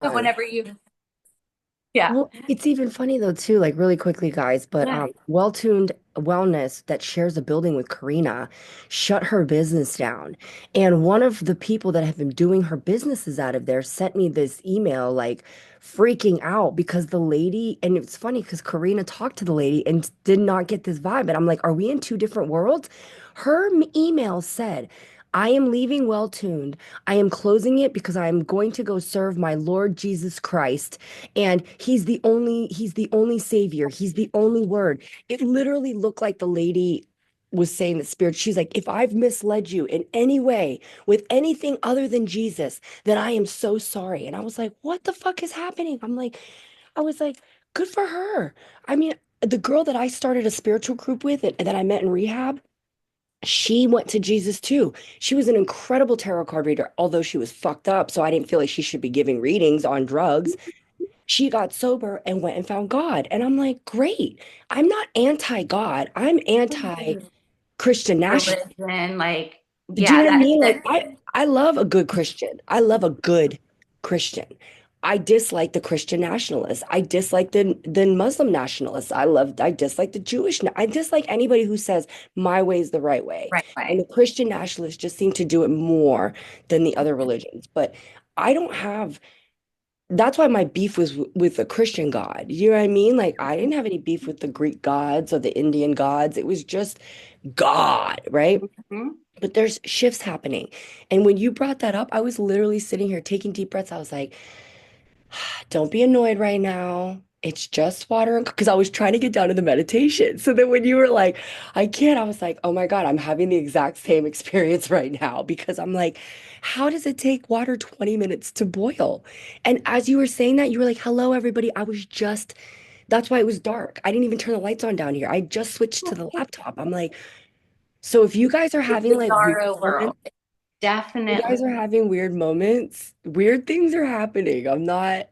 Guys. whenever you, yeah. Well, it's even funny though too, like really quickly, guys, but Yeah. Well-Tuned Wellness that shares a building with Karina shut her business down. And one of the people that have been doing her businesses out of there sent me this email like freaking out because the lady, and it's funny because Karina talked to the lady and did not get this vibe. And I'm like, are we in two different worlds? Her email said, I am leaving Well-Tuned. I am closing it because I am going to go serve my Lord Jesus Christ, and he's the only savior, he's the only word. It literally looked like the lady was saying the spirit, she's like, if I've misled you in any way with anything other than Jesus, then I am so sorry. And I was like, what the fuck is happening? I was like, good for her. I mean, the girl that I started a spiritual group with and that I met in rehab, she went to Jesus too. She was an incredible tarot card reader, although she was fucked up, so I didn't feel like she should be giving readings on drugs. She got sober and went and found God. And I'm like, great. I'm not anti-God. I'm anti-Christian national. Religion, like, Do you yeah, know what I that, mean? Like, that I love a good Christian. I love a good Christian. I dislike the Christian nationalists. I dislike the Muslim nationalists. I dislike the Jewish. I dislike anybody who says my way is the right way. right And the way. Christian nationalists just seem to do it more than the other religions. But I don't have that's why my beef was with the Christian God. You know what I mean? Like, I didn't have any beef with the Greek gods or the Indian gods. It was just God, right? Mhm. But there's shifts happening. And when you brought that up, I was literally sitting here taking deep breaths. I was like, don't be annoyed right now. It's just water and because I was trying to get down to the meditation. So then when you were like, I can't, I was like, oh my God, I'm having the exact same experience right now because I'm like, how does it take water 20 minutes to boil? And as you were saying that, you were like, hello, everybody. That's why it was dark. I didn't even turn the lights on down here. I just switched to the laptop. I'm like, so if you guys are It's having like weird bizarro world. moments, you Definitely. guys are having weird moments, weird things are happening. I'm not,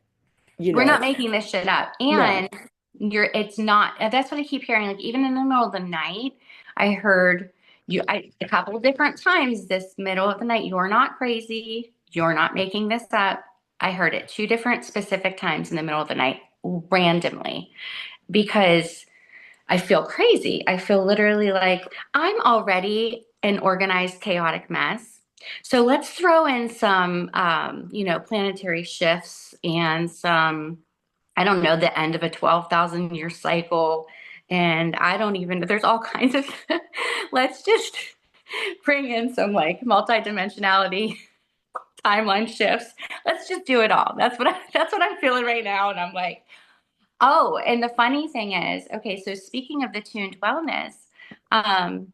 you We're know, not making this shit up. no. And it's not, and that's what I keep hearing. Like, even in the middle of the night, I heard a couple of different times this middle of the night, you're not crazy. You're not making this up. I heard it two different specific times in the middle of the night randomly because I feel crazy. I feel literally like I'm already an organized, chaotic mess. So let's throw in some, planetary shifts and some, I don't know, the end of a 12,000 year cycle. And I don't even, there's all kinds of, let's just bring in some like multidimensionality timeline shifts. Let's just do it all. That's what I'm feeling right now. And I'm like, oh, and the funny thing is, okay, so speaking of the tuned wellness, um,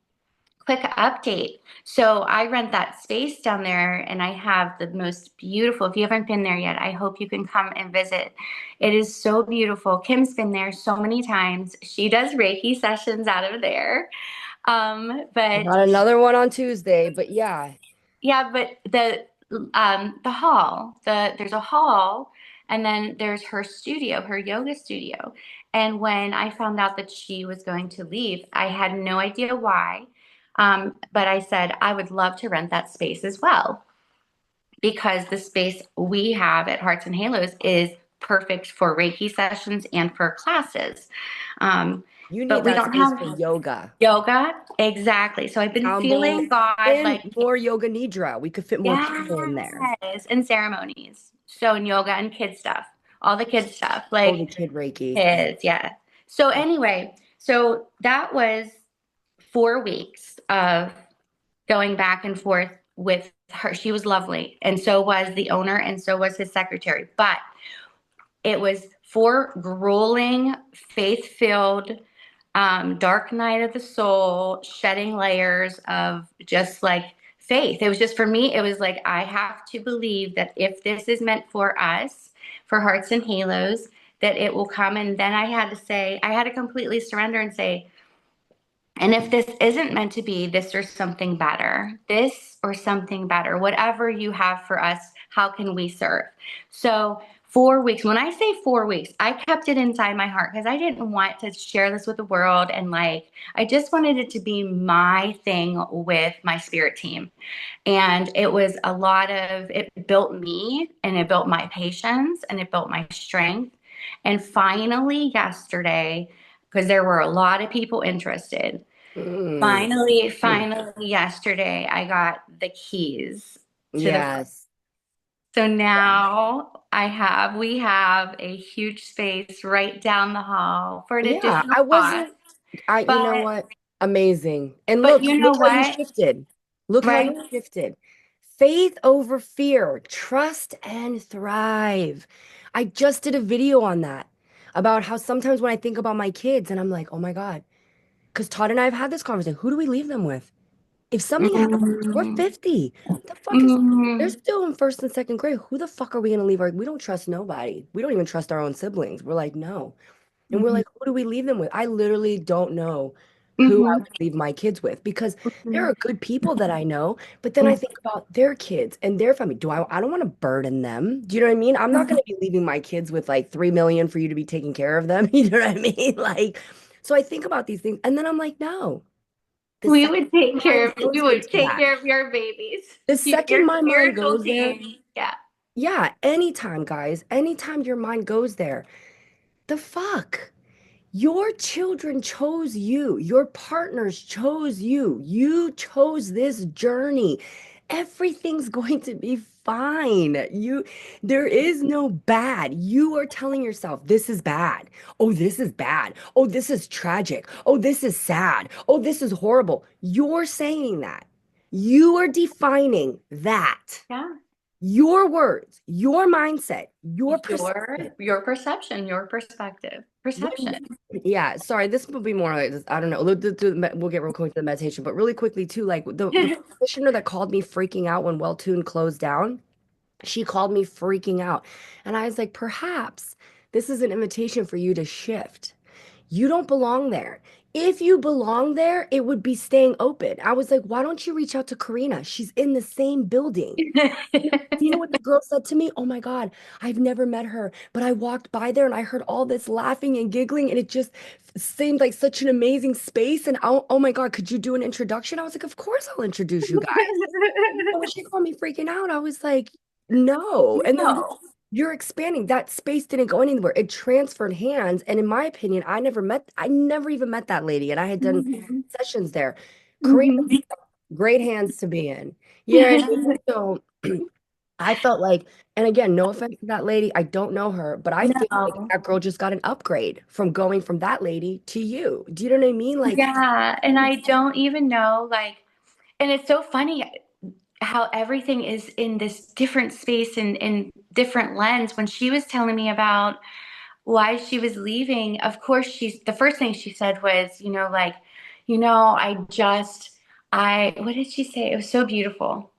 quick update. So I rent that space down there and I have the most beautiful, if you haven't been there yet, I hope you can come and visit. It is so beautiful. Kim's been there so many times. She does Reiki sessions out of there. I But got another one on Tuesday, but yeah, yeah, but the hall, there's a hall and then there's her studio, her yoga studio. And when I found out that she was going to leave, I had no idea why. But I said I would love to rent that space as well because the space we have at Hearts and Halos is perfect for Reiki sessions and for classes. Um, you but need we that don't space for have yoga. yoga. Exactly. So I've been Downbowl feeling God and like, more yoga nidra. We could fit more people in there. yes, and ceremonies. So in yoga and kid stuff, all the kid stuff, Oh, the like kid Reiki. kids, yeah. So anyway, so that was 4 weeks of going back and forth with her. She was lovely, and so was the owner, and so was his secretary. But it was 4 grueling, faith-filled, dark night of the soul, shedding layers of just like faith. It was just for me, it was like, I have to believe that if this is meant for us, for Hearts and Halos, that it will come. And then I had to completely surrender and say, and if this isn't meant to be, this or something better, whatever you have for us How can we serve? So 4 weeks, when I say 4 weeks, I kept it inside my heart because I didn't want to share this with the world. And like, I just wanted it to be my thing with my spirit team. And it was a lot of, it built me and it built my patience and it built my strength. And finally, yesterday, because there were a lot of people interested, Mm. finally, yesterday, I got the keys to the. Yes. So now we have a huge space right down the hall for an Yeah, additional I cost. wasn't, you know But, what? Amazing. And but look, you know look how you what? shifted. Look how Right? you shifted. Faith over fear, trust and thrive. I just did a video on that about how sometimes when I think about my kids and I'm like, oh my God, because Todd and I have had this conversation. Who do we leave them with? If something happens, we're Mm, 50. The fuck is, they're mm, still in first and second grade. Who the fuck are we gonna leave we don't trust nobody. We don't even trust our own siblings. We're like, no. And we're mhm, like, who do we leave them with? I literally don't know who I mhm, would leave my kids with because there mhm, are good people that I know, but then I mhm, think about their kids and their family. I don't want to burden them. Do you know what I mean? I'm not going to be leaving my kids with like 3 million for you to be taking care of them. You know what I mean? Like, so I think about these things and then I'm like, no. The We second would my take care mind of goes we would into take that, care of your babies. the Your second my mind spiritual goes there, team. Yeah. yeah, anytime, guys, anytime your mind goes there, the fuck? Your children chose you. Your partners chose you. You chose this journey. Everything's going to be fine. There is no bad. You are telling yourself, this is bad. Oh, this is bad. Oh, this is tragic. Oh, this is sad. Oh, this is horrible. You're saying that. You are defining that. Yeah. Your words, your mindset, your perception. Your perception, your When, perception. yeah, sorry, this will be more like this, I don't know. We'll get real quick to the meditation, but really quickly too, like the practitioner that called me freaking out when Welltune closed down, she called me freaking out. And I was like, perhaps this is an invitation for you to shift. You don't belong there. If you belong there, it would be staying open. I was like, why don't you reach out to Karina? She's in the same building. You know what the girl said to me? Oh my God, I've never met her, but I walked by there and I heard all this laughing and giggling, and it just seemed like such an amazing space. And oh my God, could you do an introduction? I was like, of course I'll introduce you guys. So when she called me freaking out, I was like, no. And then look, No. you're expanding. That space didn't go anywhere. It transferred hands. And in my opinion, I never even met that lady. And I had done Mhm. sessions there. Karina, Mhm. great hands to be in. You know what I mean? So I felt like, and again, no offense to that lady, I don't know her, but I feel like No. that girl just got an upgrade from going from that lady to you. Do you know what I mean? Like, Yeah, and I don't even know, like, and it's so funny how everything is in this different space and in different lens. When she was telling me about why she was leaving, of course, the first thing she said was, like, what did she say? It was so beautiful.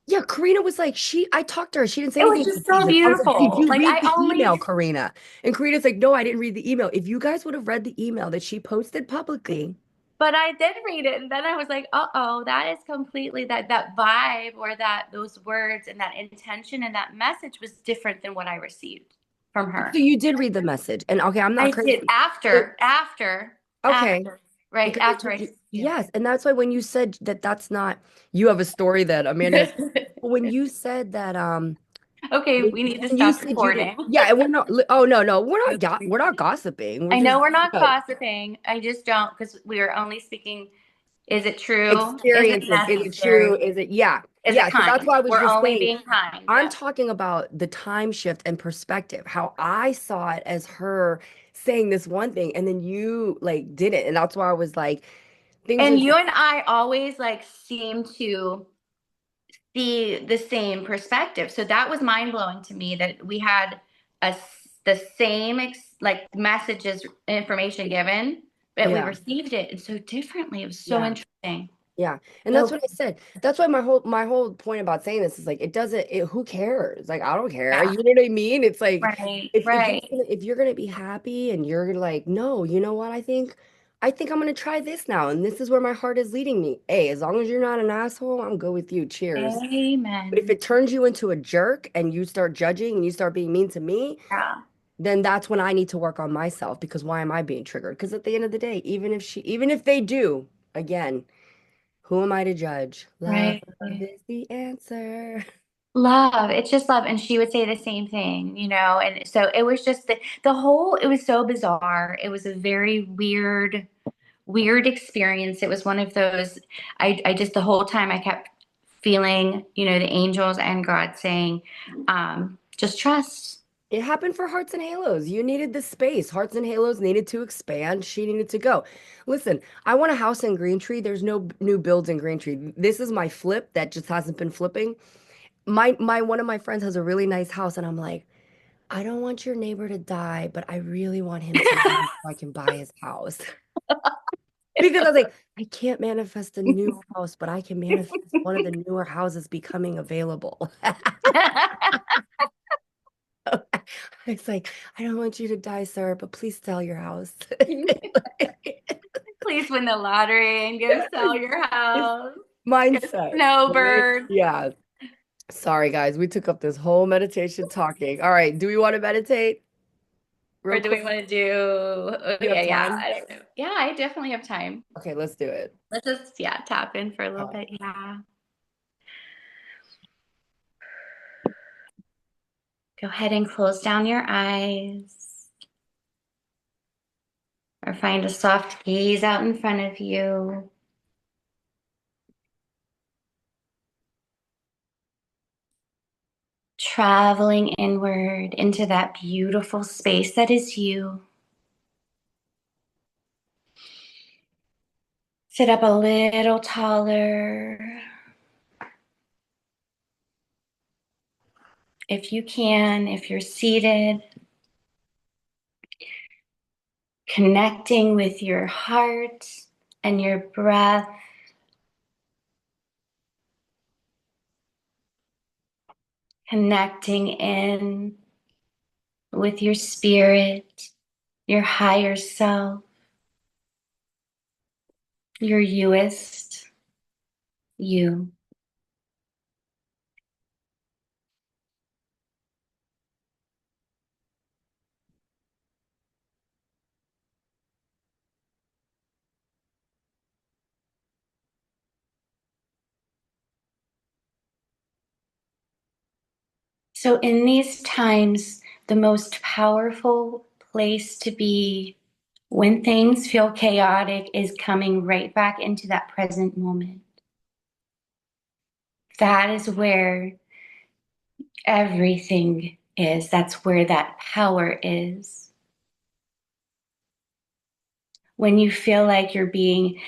yeah, Karina was like, I talked to her. She didn't say It was anything just so offensive. I was like, did beautiful. you Like, read I the only, email, Karina? And Karina's like, no, I didn't read the email. If you guys would have read the email that she posted publicly, but I did read it. And then I was like, uh-oh, that is completely that vibe or those words and that intention and that message was different than what I received from so her. you did read the message. And okay, I'm not I did crazy. But okay, right because after I, yeah. yes, and that's why when you said that that's not, you have a story that Amanda has, when you said that, Okay, when we need to you stop said you didn't, recording. yeah, and we're not, oh no, we're not gossiping. We're I just, know we're not no, gossiping. I just don't because we are only speaking. Is it true? Is it experiences. Is it true? necessary? Is it, yeah, Is it yeah. So that's kind? why I was We're just only saying, being kind. I'm Yeah. talking about the time shift and perspective, how I saw it as her saying this one thing and then you like did it. And that's why I was like, things are And you just, and I always like seem to see the same perspective. So that was mind blowing to me that we had the same like messages, information given, but we yeah, received it so differently. It was so yeah. interesting. Yeah. And that's So what I said. That's why my whole point about saying this is like who cares? Like I don't care. yeah, You know what I mean? It's like right, if right. if you're gonna be happy and you're like, no, you know what I think? I think I'm gonna try this now, and this is where my heart is leading me. Hey, as long as you're not an asshole, I'm good with you. Cheers. But if Amen. it turns you into a jerk and you start judging and you start being mean to me, Yeah. then that's when I need to work on myself because why am I being triggered? Because at the end of the day, even if they do, again, who am I to judge? Love Right. is the answer. Love. It's just love. And she would say the same thing, you know? And so it was just the whole, it was so bizarre. It was a very weird experience. It was one of those, I just, the whole time I kept feeling, you know, the angels and God saying, just trust. It happened for Hearts and Halos. You needed the space. Hearts and Halos needed to expand. She needed to go. Listen, I want a house in Green Tree. There's no new builds in Green Tree. This is my flip that just hasn't been flipping. My one of my friends has a really nice house, and I'm like, I don't want your neighbor to die, but I really want him to leave so I can buy his house. Because I was like, I can't manifest a new house, but I can manifest one of the newer houses becoming available. It's like, I don't want you to die, sir, but please sell your house. Please win the lottery and go sell your It's house. Go mindset, right? snowbird. Yeah. Sorry, guys. We took up this whole meditation talking. All right. Do we want to meditate Or real do we quick? want to do, Do you have okay, yeah, time? I don't know. Yeah, I definitely have time. Okay, let's do it. Let's just, yeah, tap in for a little All bit. Yeah. Go ahead and close down your eyes or find a soft gaze out in front of you. Traveling inward into that beautiful space that is you. Sit up a little taller. If you can, if you're seated, connecting with your heart and your breath, connecting in with your spirit, your higher self, your youest you. So, in these times, the most powerful place to be when things feel chaotic is coming right back into that present moment. That is where everything is. That's where that power is. When you feel like you're being,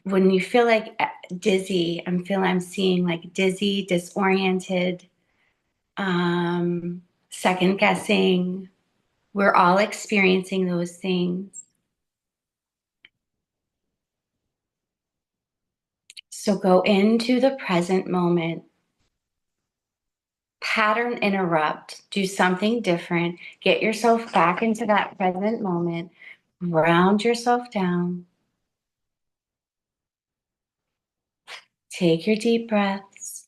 when you feel like dizzy, I'm seeing like dizzy, disoriented, second guessing. We're all experiencing those things. So go into the present moment, pattern interrupt, do something different, get yourself back into that present moment, ground yourself down, take your deep breaths,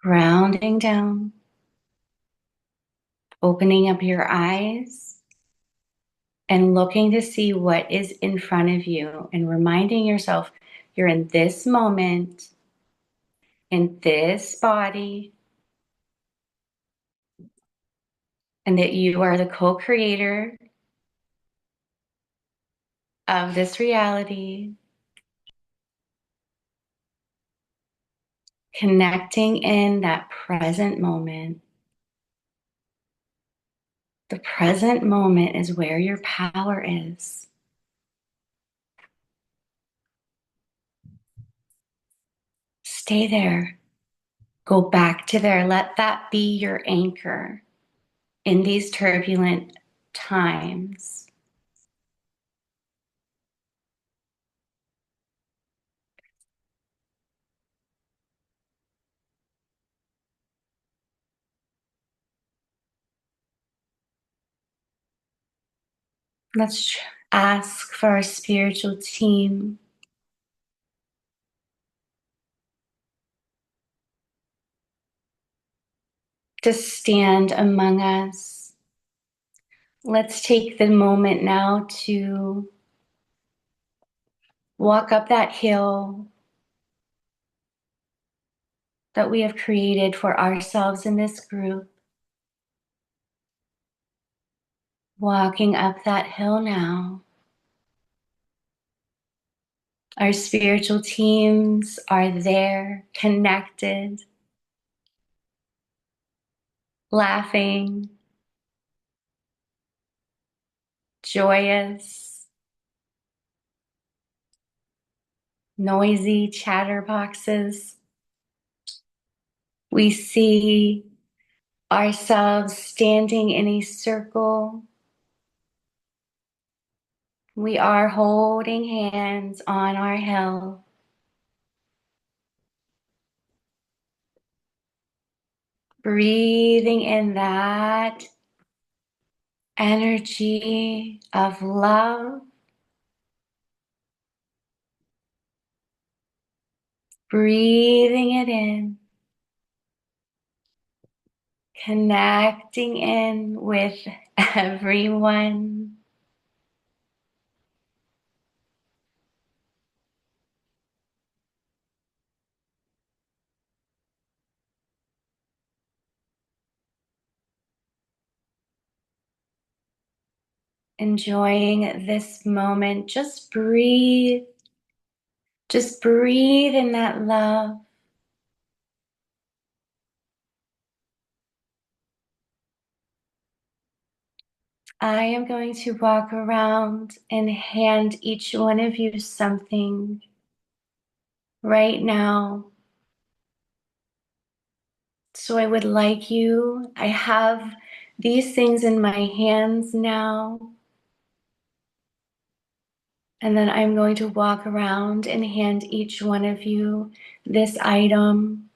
grounding down, opening up your eyes and looking to see what is in front of you and reminding yourself you're in this moment, in this body, and that you are the co-creator of this reality, connecting in that present moment. The present moment is where your power is. Stay there. Go back to there. Let that be your anchor in these turbulent times. Let's ask for our spiritual team to stand among us. Let's take the moment now to walk up that hill that we have created for ourselves in this group. Walking up that hill now. Our spiritual teams are there, connected, laughing, joyous, noisy chatterboxes. We see ourselves standing in a circle. We are holding hands on our hill. Breathing in that energy of love. Breathing it in. Connecting in with everyone. Enjoying this moment. Just breathe. Just breathe in that love. I am going to walk around and hand each one of you something right now. So I would like you, I have these things in my hands now. And then I'm going to walk around and hand each one of you this item.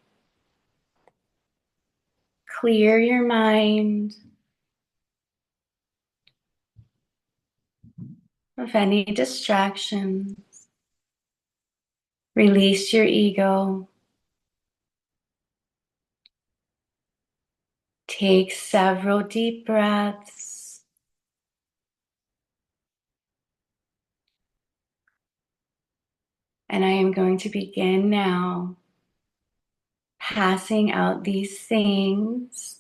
Clear your mind of any distractions. Release your ego. Take several deep breaths. And I am going to begin now passing out these things.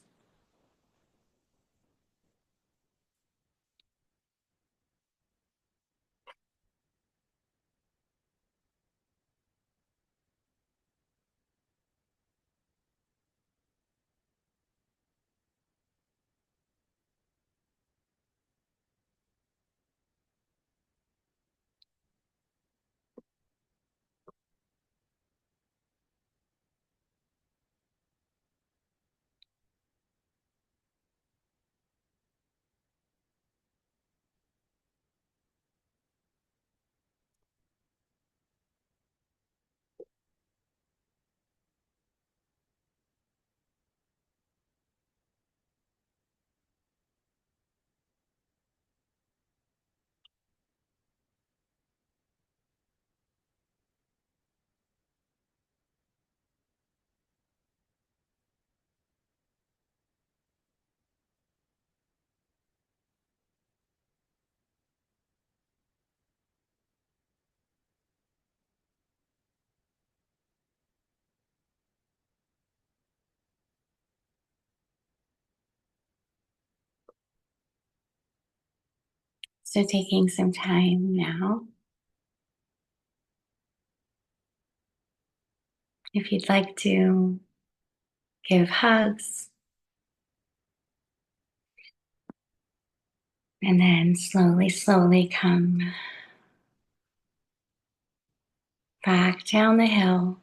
So taking some time now. If you'd like to give hugs, and then slowly come back down the hill.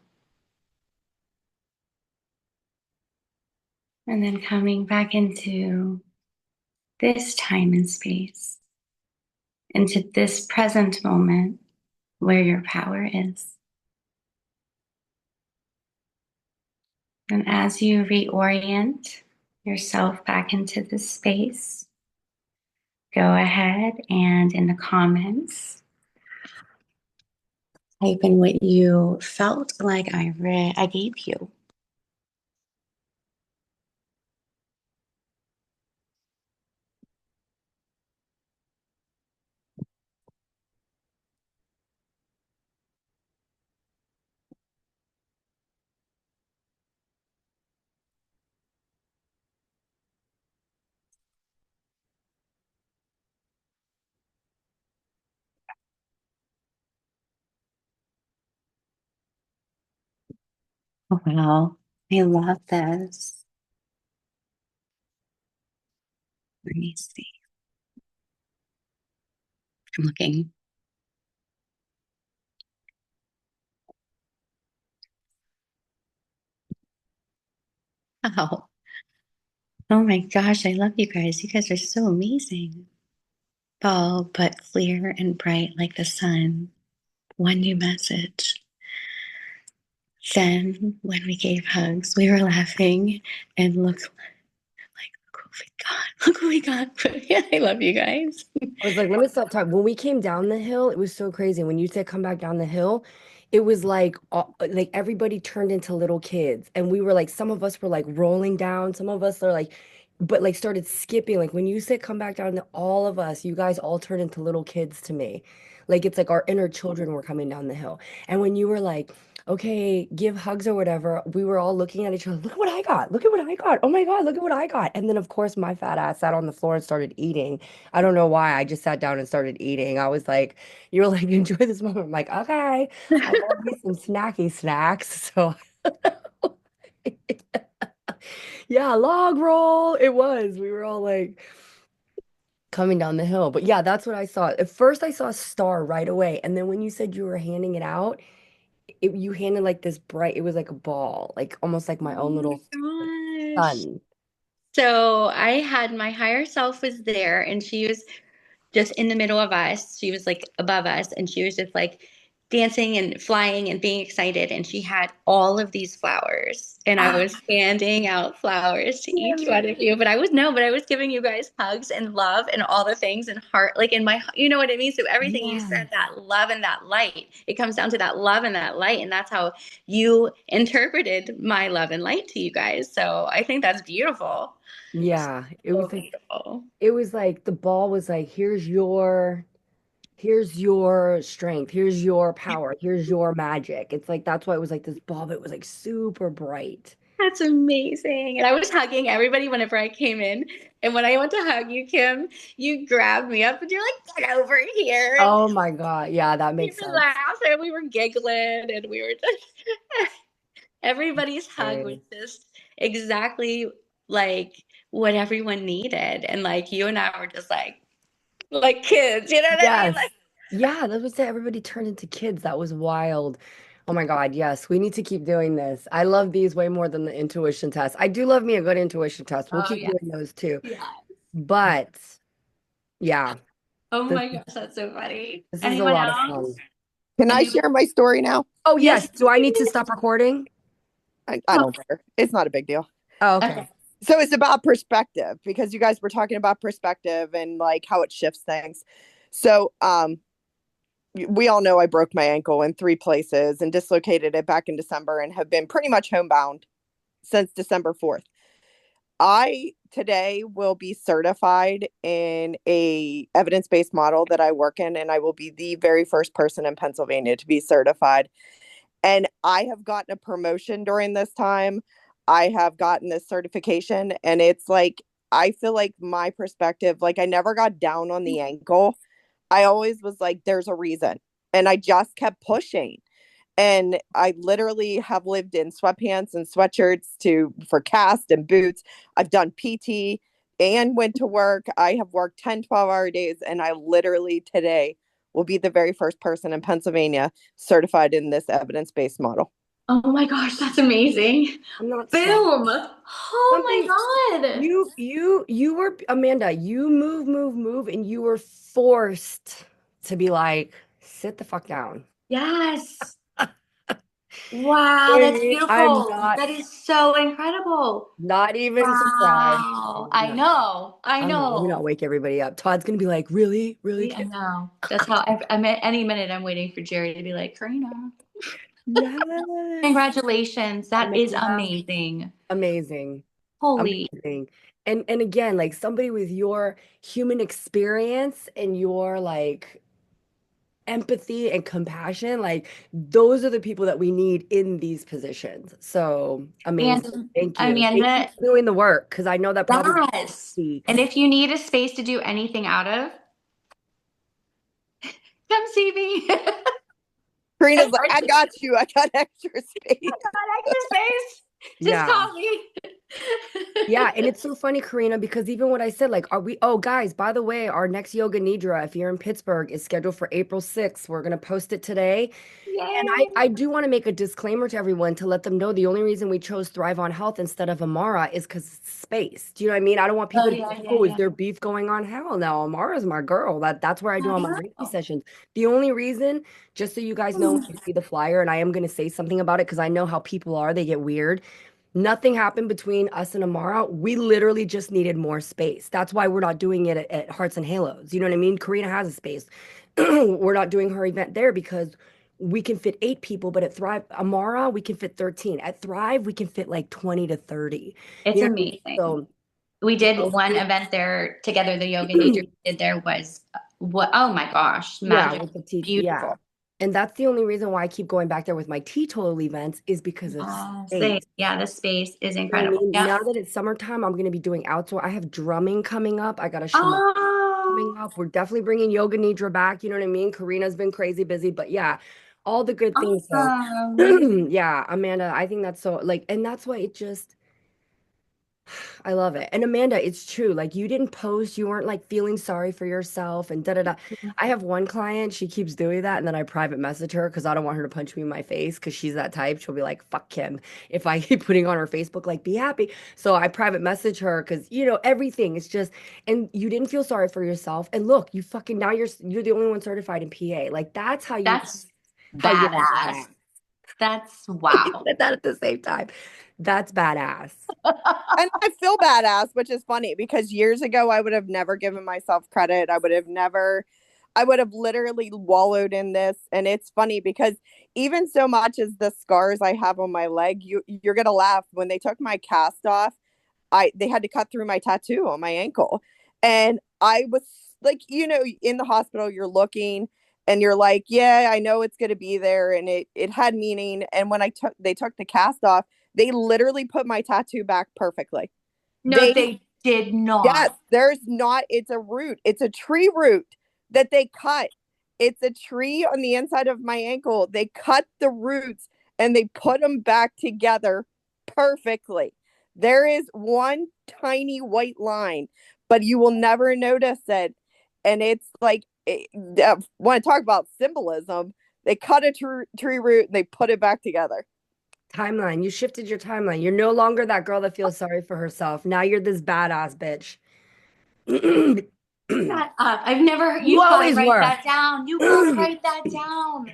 And then coming back into this time and space, into this present moment where your power is. And as you reorient yourself back into this space, go ahead and in the comments, type in what you felt like I gave you. Oh, wow. I love this. Let me see. I'm looking. Wow. Oh my gosh, I love you guys. You guys are so amazing. Bold but clear and bright like the sun. One new message. Then, when we gave hugs, we were laughing and look what we got. Look what we got. Yeah, I love you guys. I was like, let me stop talking. When we came down the hill, it was so crazy. When you said come back down the hill, it was like everybody turned into little kids. And we were like, some of us were like rolling down, some of us are like, but like started skipping. Like when you said come back down, all of us, you guys all turned into little kids to me. Like it's like our inner children were coming down the hill. And when you were like, okay, give hugs or whatever, we were all looking at each other. Look at what I got. Look at what I got. Oh my God, look at what I got. And then, of course, my fat ass sat on the floor and started eating. I don't know why. I just sat down and started eating. I was like, you were like, enjoy this moment. I'm like, okay, I love me some snacky snacks. So yeah, log roll. It was. We were all like coming down the hill. But yeah, that's what I saw. At first I saw a star right away. And then when you said you were handing it out, you handed like this bright, it was like a ball, like almost like my Oh own my little gosh. sun. So I had my higher self was there and she was just in the middle of us. She was like above us and she was just like dancing and flying and being excited. And she had all of these flowers. And I Ah, was handing out flowers to each damn one it. of you. But I was no, but I was giving you guys hugs and love and all the things and heart, like in my, you know what I mean? So everything you said, Yes. that love and that light, it comes down to that love and that light. And that's how you interpreted my love and light to you guys. So I think that's beautiful. Yeah, So beautiful. it was like the ball was like, here's your strength, here's your power, here's your magic. It's like that's why it was like this ball, but it was like super bright. That's amazing. And I was hugging everybody whenever I came in. And when I went to hug you, Kim, you grabbed me up and you're like, get over here. And Oh my God. Yeah, that we makes were sense. laughing and we were giggling and we were just, everybody's hug was Hilarious. just exactly like what everyone needed. And like you and I were just like kids, you know what I mean? Yes. Like, Yeah, that was it. Everybody turned into kids. That was wild. Oh my God, yes. We need to keep doing this. I love these way more than the intuition test. I do love me a good intuition test. We'll oh, keep yeah. doing those too. Yeah. But yeah, Oh this my gosh, that's so funny. this is a Anyone lot of else? fun. Can I Anyone? share my story now? Oh, Yes. yes. Do I need to stop recording? I don't care. It's not a big deal. Oh, Okay. okay. So it's about perspective because you guys were talking about perspective and like how it shifts things. So we all know I broke my ankle in 3 places and dislocated it back in December and have been pretty much homebound since December 4th. I today will be certified in a evidence-based model that I work in, and I will be the very first person in Pennsylvania to be certified. And I have gotten a promotion during this time. I have gotten this certification, and it's like I feel like my perspective, like I never got down on the ankle. I always was like, there's a reason. And I just kept pushing. And I literally have lived in sweatpants and sweatshirts to for cast and boots. I've done PT and went to work. I have worked 10, 12-hour days. And I literally today will be the very first person in Pennsylvania certified in this evidence-based model. Oh my gosh, that's amazing. I'm not sad. Boom. Something Oh my God. you were Amanda, you move, and you were forced to be like, sit the fuck down. Yes. Wow, You know what I that's mean? I'm beautiful. not That is so incredible. not even surprised. Wow. I'm I not. know. I I don't know. Let me not know. wake everybody up. Todd's gonna be like, really? Really, I Kim? know. That's how I'm at any minute I'm waiting for Jerry to be like, Karina, Yes. congratulations. That is Amanda. amazing. Amazing. Holy. Amazing. And again, like somebody with your human experience and your like empathy and compassion, like those are the people that we need in these positions. So amazing. And Thank you. Thank you Amanda, for doing the work because I know that probably yes. be And if you need a space to do anything out of, come see me. Karina's like, I got you. I got extra space. Extra space. Just yeah. call me. Yeah, and it's so funny, Karina, because even what I said, like, are we, oh, guys, by the way, our next Yoga Nidra, if you're in Pittsburgh, is scheduled for April 6th. We're going to post it today. And Yay. I do want to make a disclaimer to everyone to let them know the only reason we chose Thrive on Health instead of Amara is because it's space. Do you know what I mean? I don't want Oh people to be yeah, like, yeah, oh, is yeah. there beef going on? Hell no, Amara's my girl. That's where I do all my Reiki Oh. sessions. The only reason, just so you guys know when you see the flyer, and I am going to say something about it because I know how people are, they get weird. Nothing happened between us and Amara. We literally just needed more space. That's why we're not doing it at Hearts and Halos. You know what I mean? Karina has a space. We're not doing her event there because we can fit 8 people, but at Thrive, Amara, we can fit 13. At Thrive, we can fit like 20 to 30. It's You know what I mean? amazing. We did So one event there together. The yoga nidra we did there was what? Oh my gosh, yeah, magic, with the teach, yeah. beautiful. And that's the only reason why I keep going back there with my teetotal events is because of space. Yeah, the space is You know what I incredible. mean? Yep. Now that it's summertime, I'm going to be doing outdoor. I have drumming coming up. I got a shaman Oh, coming up. We're definitely bringing Yoga Nidra back. You know what I mean? Karina's been crazy busy, but yeah, all the good things. So, awesome. yeah, Amanda, I think that's so like, and that's why it just, I love it. And Amanda, it's true. Like you didn't post, you weren't like feeling sorry for yourself and da da da. I have one client, she keeps doing that, and then I private message her because I don't want her to punch me in my face because she's that type. She'll be like, fuck Kim. If I keep putting on her Facebook, like, be happy. So I private message her because everything is just, and you didn't feel sorry for yourself. And look, you fucking now you're the only one certified in PA. Like that's That's how you're a badass. badass. That's wow. Said that at the same time. That's badass. And I feel badass, which is funny because years ago I would have never given myself credit. I would have literally wallowed in this. And it's funny because even so much as the scars I have on my leg, you're gonna laugh. When they took my cast off, they had to cut through my tattoo on my ankle. And I was like, in the hospital, you're looking and you're like, yeah, I know it's gonna be there. And it had meaning. And when they took the cast off, they literally put my tattoo back perfectly. No, They, they did yes, not. there's not, it's a root, it's a tree root that they cut. It's a tree on the inside of my ankle. They cut the roots and they put them back together perfectly. There is one tiny white line, but you will never notice it. And it's like, when I talk about symbolism, they cut a tree root and they put it back together. Timeline. You shifted your timeline. You're no longer that girl that feels sorry for herself. Now you're this badass bitch. Shut up. I've never, You you've got to always write were. that down. You've got to write that down.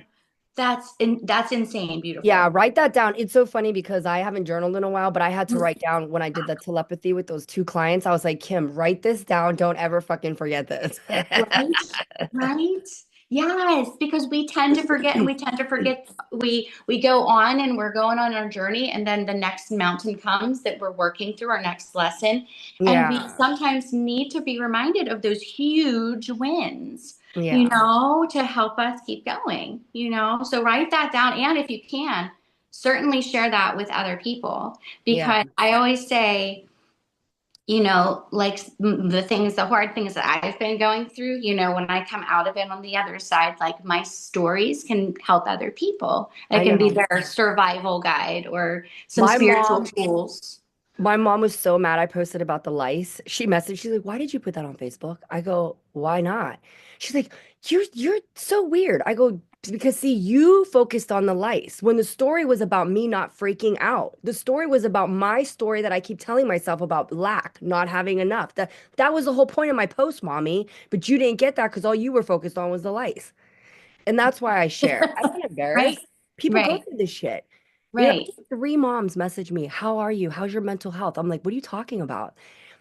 That's insane. Yeah, Beautiful. write that down. It's so funny because I haven't journaled in a while, but I had to write down when I did the telepathy with those 2 clients. I was like, Kim, write this down. Don't ever fucking forget this. Right? Right? Yes, because we tend to forget and we tend to forget we go on and we're going on our journey and then the next mountain comes that we're working through our next lesson and we Yeah. sometimes need to be reminded of those huge wins, Yeah. to help us keep going, So write that down and if you can, certainly share that with other people Yeah. because I always say like the hard things that I've been going through, when I come out of it on the other side, like my stories can help other people. It I can be know. their survival guide or some My spiritual mom tools. My mom was so mad I posted about the lice. She messaged, she's like, "Why did you put that on Facebook?" I go, "Why not?" She's like, "You're so weird." I go, "Because see, you focused on the lice when the story was about me not freaking out. The story was about my story that I keep telling myself about lack, not having enough. That was the whole point of my post, mommy. But you didn't get that because all you were focused on was the lice." And that's why I share. I'm not Right, embarrassed. People go right. through this shit. You know, Right. 3 moms message me, "How are you? How's your mental health?" I'm like, "What are you talking about?"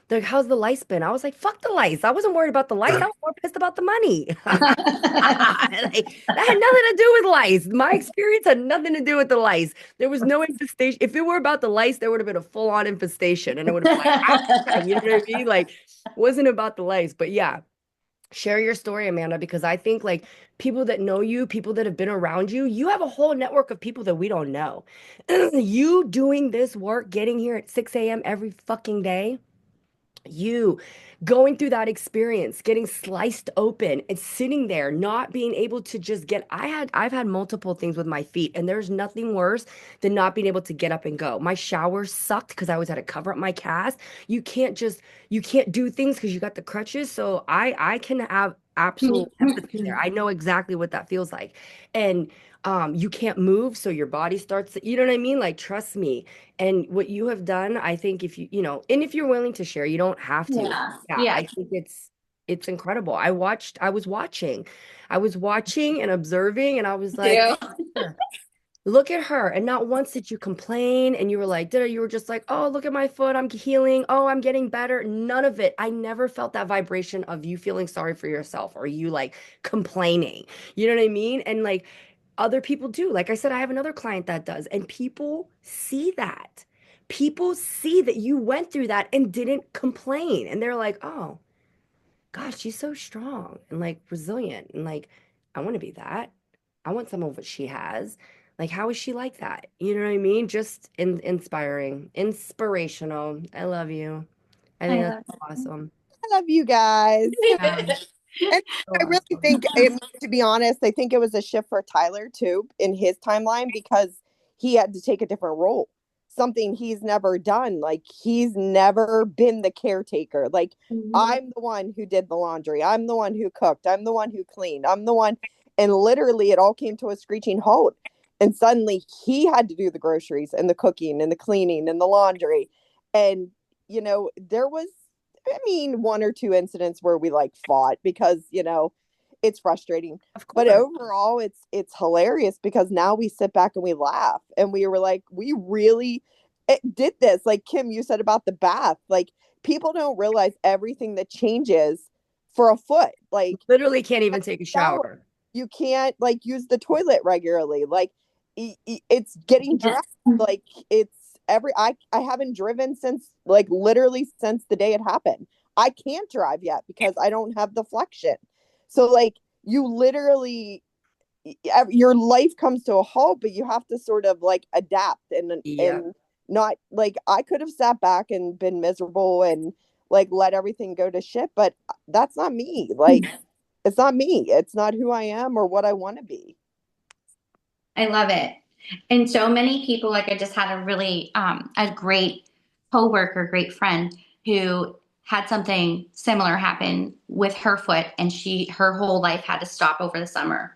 They're like, "How's the lice been?" I was like, "Fuck the lice. I wasn't worried about the lice. I was more pissed about the money." Like, that had nothing to do with lice. My experience had nothing to do with the lice. There was no infestation. If it were about the lice, there would have been a full-on infestation, and it would have been like, "Ah," you know what I mean? Like, it wasn't about the lice. But yeah, share your story, Amanda, because I think like people that know you, people that have been around you, you have a whole network of people that we don't know. You doing this work, getting here at 6 a.m. every fucking day, you going through that experience, getting sliced open and sitting there, not being able to just get. I've had multiple things with my feet, and there's nothing worse than not being able to get up and go. My shower sucked because I always had to cover up my cast. You can't do things because you got the crutches. So I can have absolute empathy there. I know exactly what that feels like. And you can't move, so your body starts, you know what I mean? Like, trust me. And what you have done, I think if you know, and if you're willing to share, you don't have to. Yeah. Yeah, Yeah. I think it's incredible. I was watching and observing, and I was like, Do. look at her. And not once did you complain, and you were like, did you were just like, oh, look at my foot, I'm healing, oh, I'm getting better. None of it. I never felt that vibration of you feeling sorry for yourself or you like complaining. You know what I mean? And like other people do. Like I said, I have another client that does, and people see that. People see that you went through that and didn't complain. And they're like, oh, gosh, she's so strong and like resilient. And like, I want to be that. I want some of what she has. Like, how is she like that? You know what I mean? Just inspiring, inspirational. I love you. I think I that's love so awesome. I love you guys. Yeah, And so I really awesome. think, I mean, to be honest, I think it was a shift for Tyler too in his timeline because he had to take a different role, something he's never done. Like, he's never been the caretaker. Like, Mhm. I'm the one who did the laundry, I'm the one who cooked, I'm the one who cleaned, I'm the one. And literally, it all came to a screeching halt. And suddenly, he had to do the groceries and the cooking and the cleaning and the laundry. And, there was, I mean, one or two incidents where we like fought because, it's frustrating. Of But course. overall, it's hilarious because now we sit back and we laugh and we were like, we really did this. Like Kim, you said about the bath. Like, people don't realize everything that changes for a foot. Like, Literally can't even take a shower, shower. you can't like use the toilet regularly. Like, it's getting Yes. dressed. Like, it's I haven't driven since, like, literally since the day it happened. I can't drive yet because I don't have the flexion. So like, you literally, your life comes to a halt, but you have to sort of like adapt Yep. and not like, I could have sat back and been miserable and like let everything go to shit, but that's not me. Like, it's not me. It's not who I am or what I want to be. I love it. And so many people, like I just had a great coworker, great friend who had something similar happen with her foot, and her whole life had to stop over the summer.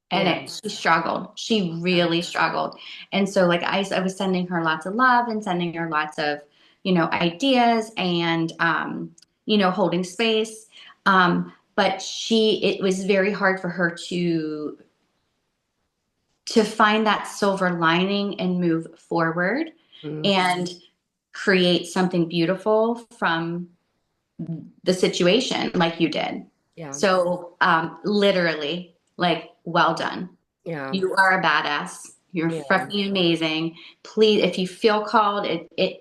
And Yeah. she struggled. She really struggled. And so like I was sending her lots of love and sending her lots of, ideas and, holding space. But it was very hard for her to find that silver lining and move forward Mhm. and create something beautiful from the situation like you did. Yeah. So, literally, like, well done. Yeah. You are a badass. You're Yeah. fucking amazing. Please, if you feel called,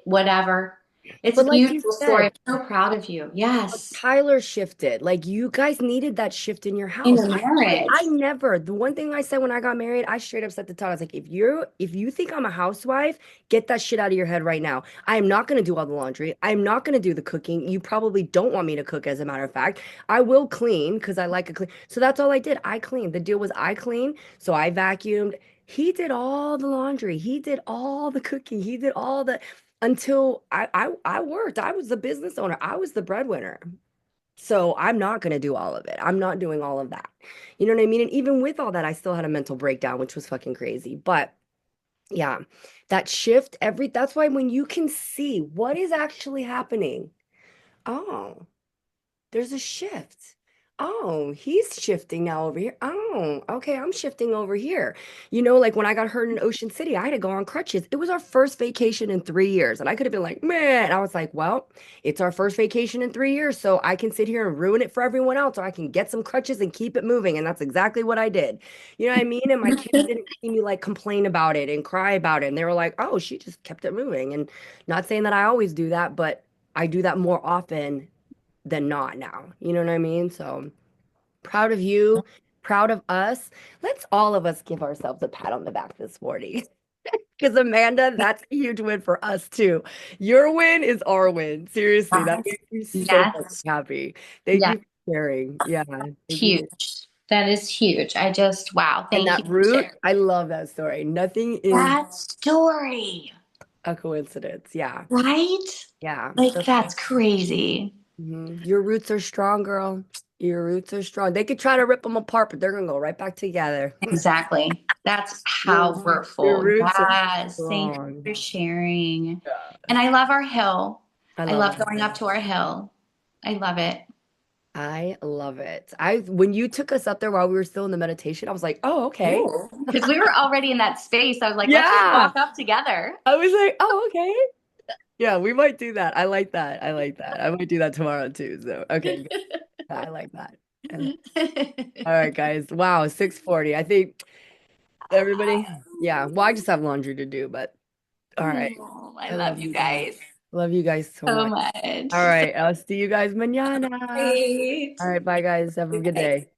whatever. It's a But like you beautiful story. said, I'm so proud of you. Yes. Tyler shifted. Like you guys needed that shift in your In house. your marriage. I never. The one thing I said when I got married, I straight up said to Todd, I was like, if you think I'm a housewife, get that shit out of your head right now. I am not gonna do all the laundry. I'm not gonna do the cooking. You probably don't want me to cook, as a matter of fact. I will clean because I like a clean. So that's all I did. I cleaned. The deal was I cleaned. So I vacuumed. He did all the laundry. He did all the cooking. He did all the until I worked. I was the business owner. I was the breadwinner. So I'm not going to do all of it. I'm not doing all of that. You know what I mean? And even with all that, I still had a mental breakdown, which was fucking crazy. But yeah, that shift, that's why when you can see what is actually happening, oh, there's a shift. Oh, he's shifting now over here. Oh, okay, I'm shifting over here. You know, like when I got hurt in Ocean City, I had to go on crutches. It was our first vacation in 3 years. And I could have been like, man, I was like, well, it's our first vacation in 3 years. So I can sit here and ruin it for everyone else, or I can get some crutches and keep it moving. And that's exactly what I did. You know what I mean? And my kids didn't see me like complain about it and cry about it. And they were like, oh, she just kept it moving. And not saying that I always do that, but I do that more often than not now. You know what I mean? So proud of you, proud of us. Let's all of us give ourselves a pat on the back this morning. Because Amanda, that's a huge win for us too. Your win is our win. Seriously, that Yes. makes me so Yes. happy. Thank Yeah. you for sharing. Yeah, thank you. Huge. That is huge. I just, wow. And Thank you that for root, sharing I love that story. Nothing is that story, a coincidence. Yeah, right? yeah. Like, that's crazy. Your roots are strong, girl. Your roots are strong. They could try to rip them apart, but they're gonna go right back together. Exactly. That's Your, your powerful. roots are Yes. Thank you strong. for sharing. Yeah. And I love our hill. I I love love it. going up to our hill. I love it. I love it. I when you took us up there while we were still in the meditation, I was like, oh, okay. Because we were already in that space. I was like, let's just Yeah. walk up together. I was like, oh, okay. Yeah, we might do that. I like that. I like that. I might do that tomorrow too. So, okay, good. I like that. All right, guys. Wow, 6:40. I think everybody, yeah. Well, I just have laundry to do, but all right. Oh, I I love love you you guys. guys Love you guys so so much. much. All So right. I'll see you guys mañana. great. All right, bye guys. Have a good day.